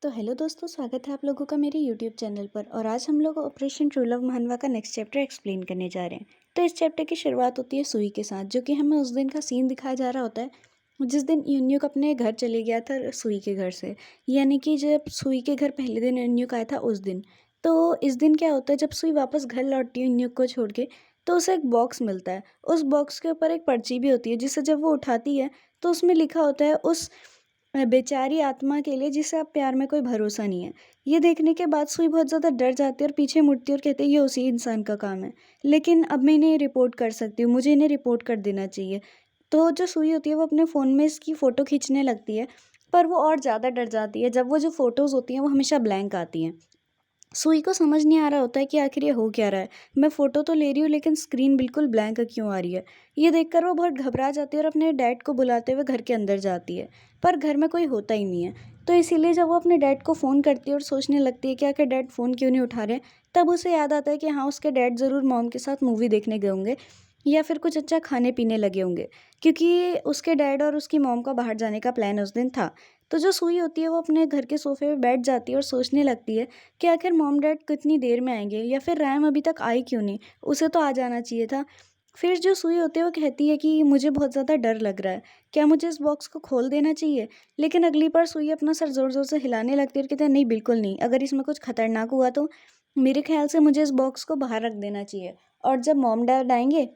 तो हेलो दोस्तों, स्वागत है आप लोगों का मेरे यूट्यूब चैनल पर। और आज हम लोग ऑपरेशन ट्रू लव महानवा का नेक्स्ट चैप्टर एक्सप्लेन करने जा रहे हैं। तो इस चैप्टर की शुरुआत होती है सुई के साथ, जो कि हमें उस दिन का सीन दिखाया जा रहा होता है जिस दिन यून्यूक अपने घर चले गया था सुई के घर से। यानी कि जब सुई के घर पहले दिन यून्यूक आया था उस दिन। तो इस दिन क्या होता है, जब सुई वापस घर लौटती है यून्यूक को छोड़ के, तो उसे एक बॉक्स मिलता है। उस बॉक्स के ऊपर एक पर्ची भी होती है, जिसे जब वो उठाती है तो उसमें लिखा होता है उस बेचारी आत्मा के लिए जिसे अब प्यार में कोई भरोसा नहीं है। ये देखने के बाद सुई बहुत ज़्यादा डर जाती है और पीछे मुड़ती है और कहती है ये उसी इंसान का काम है, लेकिन अब मैं इन्हें रिपोर्ट कर सकती हूँ, मुझे इन्हें रिपोर्ट कर देना चाहिए। तो जो सुई होती है वो अपने फ़ोन में इसकी फ़ोटो खींचने लगती है, पर वो और ज़्यादा डर जाती है जब वो जो फ़ोटोज़ होती हैं वो हमेशा ब्लैंक आती हैं। सुई को समझ नहीं आ रहा होता है कि आखिर ये हो क्या रहा है। मैं फ़ोटो तो ले रही हूँ लेकिन स्क्रीन बिल्कुल ब्लैंक क्यों आ रही है। ये देखकर वो बहुत घबरा जाती है और अपने डैड को बुलाते हुए घर के अंदर जाती है, पर घर में कोई होता ही नहीं है। तो इसीलिए जब वो अपने डैड को फ़ोन करती है और सोचने लगती है कि आखिर डैड फ़ोन क्यों नहीं उठा रहे, तब उसे याद आता है कि हाँ, उसके डैड ज़रूर मॉम के साथ मूवी देखने गए होंगे या फिर कुछ अच्छा खाने पीने लगे होंगे, क्योंकि उसके डैड और उसकी मॉम का बाहर जाने का प्लान उस दिन था। तो जो सुई होती है वो अपने घर के सोफ़े पे बैठ जाती है और सोचने लगती है कि आखिर मॉम डैड कितनी देर में आएँगे, या फिर रैम अभी तक आई क्यों नहीं? उसे तो आ जाना चाहिए था। फिर जो सुई होती है वो कहती है कि मुझे बहुत ज़्यादा डर लग रहा है, क्या मुझे इस बॉक्स को खोल देना चाहिए? लेकिन अगली बार सुई अपना सर ज़ोर-ज़ोर से हिलाने लगती है और कहती है नहीं, बिल्कुल नहीं, अगर इसमें कुछ खतरनाक हुआ तो मेरे ख़्याल से मुझे इस बॉक्स को बाहर रख देना चाहिए, और जब मॉम डैड आएँगे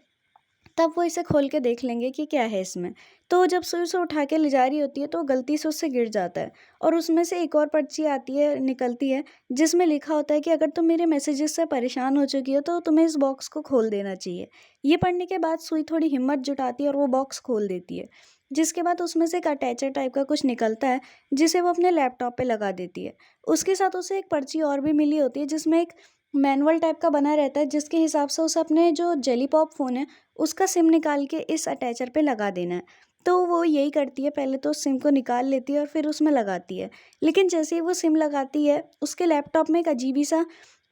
तब वो इसे खोल के देख लेंगे कि क्या है इसमें। तो जब सुई उसे उठा के ले जा रही होती है तो गलती से उससे गिर जाता है, और उसमें से एक और पर्ची आती है, निकलती है, जिसमें लिखा होता है कि अगर तुम मेरे मैसेजेस से परेशान हो चुकी हो तो तुम्हें इस बॉक्स को खोल देना चाहिए। ये पढ़ने के बाद सुई थोड़ी हिम्मत जुटाती है और वो बॉक्स खोल देती है, जिसके बाद उसमें से एक अटैचर टाइप का कुछ निकलता है, जिसे वो अपने लैपटॉप पे लगा देती है। उसके साथ उसे एक पर्ची और भी मिली होती है, जिसमें एक मैनुअल टाइप का बना रहता है, जिसके हिसाब से उसे अपने जो जेली पॉप फ़ोन है उसका सिम निकाल के इस अटैचर पे लगा देना है। तो वो यही करती है, पहले तो सिम को निकाल लेती है और फिर उसमें लगाती है। लेकिन जैसे ही वो सिम लगाती है, उसके लैपटॉप में एक अजीब-सा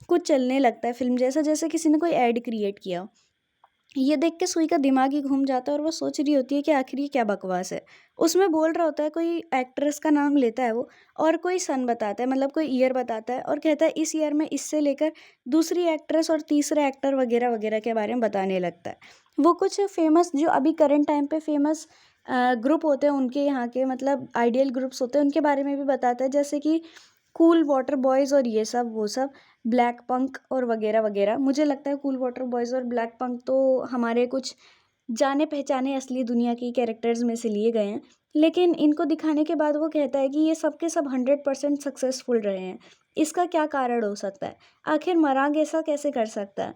कुछ चलने लगता है फ़िल्म जैसा, जैसे किसी ने कोई ऐड क्रिएट किया हो। ये देख के सुई का दिमाग ही घूम जाता है और वो सोच रही होती है कि आखिर ये क्या बकवास है। उसमें बोल रहा होता है, कोई एक्ट्रेस का नाम लेता है वो, और कोई सन बताता है, मतलब कोई ईयर बताता है, और कहता है इस ईयर में इससे लेकर दूसरी एक्ट्रेस और तीसरे एक्टर वगैरह-वगैरह के बारे में बताने लगता है। वो कुछ फ़ेमस, जो अभी करंट टाइम पे फ़ेमस ग्रुप होते हैं उनके यहाँ के, मतलब आइडियल ग्रुप्स होते हैं, उनके बारे में भी बताता है, जैसे कि कूल वाटर बॉयज़ और ये सब वो सब, ब्लैक पंक और वगैरह-वगैरह। मुझे लगता है कूल वाटर बॉयज़ और ब्लैक पंक तो हमारे कुछ जाने-पहचाने असली दुनिया के कैरेक्टर्स में से लिए गए हैं। लेकिन इनको दिखाने के बाद वो कहता है कि ये सब के सब 100% सक्सेसफुल रहे हैं। इसका क्या कारण हो सकता है? आखिर मरांग ऐसा कैसे कर सकता है?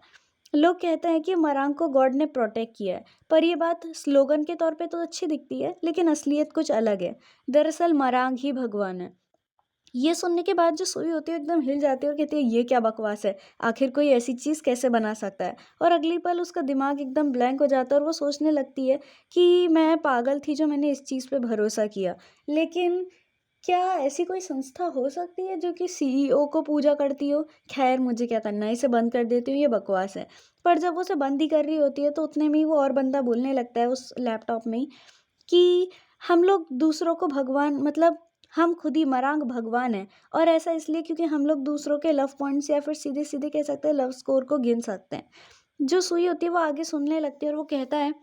लोग कहते हैं कि मरांग को गॉड ने प्रोटेक्ट किया है, पर ये बात स्लोगन के तौर पे तो अच्छी दिखती है, लेकिन असलियत कुछ अलग है। दरअसल मरांग ही भगवान है। ये सुनने के बाद जो सुई होती है एकदम हिल जाती है और कहती है ये क्या बकवास है, आखिर कोई ऐसी चीज़ कैसे बना सकता है। और अगली पल उसका दिमाग एकदम ब्लैंक हो जाता है और वो सोचने लगती है कि मैं पागल थी जो मैंने इस चीज़ पे भरोसा किया। लेकिन क्या ऐसी कोई संस्था हो सकती है जो कि सीईओ को पूजा करती हो? खैर, मुझे क्या करना है, इसे बंद कर देती हूँ, ये बकवास है। पर जब वो उसे बंद ही कर रही होती है तो उतने में ही वो और बंदा बोलने लगता है उस लैपटॉप में ही कि हम लोग दूसरों को भगवान, मतलब हम खुद ही मरांग भगवान हैं, और ऐसा इसलिए क्योंकि हम लोग दूसरों के लव पॉइंट्स या फिर सीधे-सीधे कह सकते हैं लव स्कोर को गिन सकते हैं। जो सुई होती है वो आगे सुनने लगती है और वो कहता है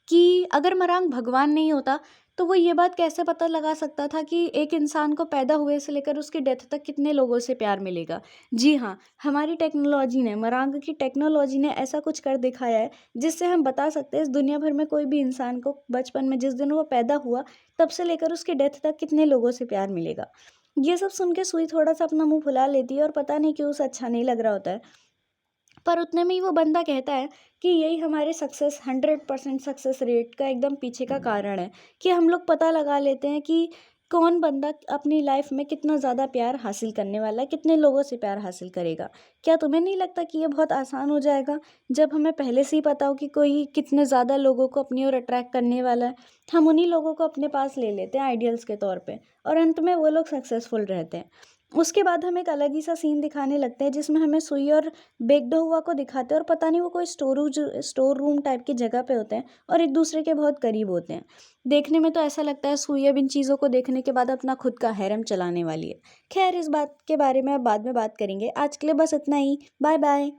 कि अगर मरांग भगवान नहीं होता, तो वो ये बात कैसे पता लगा सकता था कि एक इंसान को पैदा हुए से लेकर उसकी डेथ तक कितने लोगों से प्यार मिलेगा। जी हाँ, हमारी टेक्नोलॉजी ने, मरांग की टेक्नोलॉजी ने ऐसा कुछ कर दिखाया है, जिससे हम बता सकते हैं इस दुनिया भर में कोई भी इंसान को बचपन में जिस दिन वो पैदा हुआ, तब से लेकर उसकी डेथ तक कितने लोगों से प्यार मिलेगा। ये सब सुन के सुई थोड़ा-सा अपना मुँह फुला लेती है और पता नहीं क्यों उसे अच्छा नहीं लग रहा होता है। पर उतने में ही वो बंदा कहता है कि यही हमारे सक्सेस 100% सक्सेस रेट का एकदम पीछे का कारण है, कि हम लोग पता लगा लेते हैं कि कौन बंदा अपनी लाइफ में कितना ज़्यादा प्यार हासिल करने वाला है, कितने लोगों से प्यार हासिल करेगा। क्या तुम्हें नहीं लगता कि ये बहुत आसान हो जाएगा, जब हमें पहले से ही पता हो कि कोई कितने ज़्यादा लोगों को अपनी ओर अट्रैक्ट करने वाला है, हम उन्हीं लोगों को अपने पास ले लेते हैं आइडियल्स के तौर पे, और अंत में वो लोग सक्सेसफुल रहते हैं। उसके बाद हम एक अलग ही सा सीन दिखाने लगते हैं जिसमें हमें सुई और बेगडोहुआ को दिखाते हैं और पता नहीं वो कोई स्टोर रूम टाइप की जगह पे होते हैं और एक दूसरे के बहुत करीब होते हैं। देखने में तो ऐसा लगता है सुई अब इन चीज़ों को देखने के बाद अपना खुद का हैरम चलाने वाली है। खैर इस बात के बारे में अब बाद में बात करेंगे, आज के लिए बस इतना ही। Bye bye.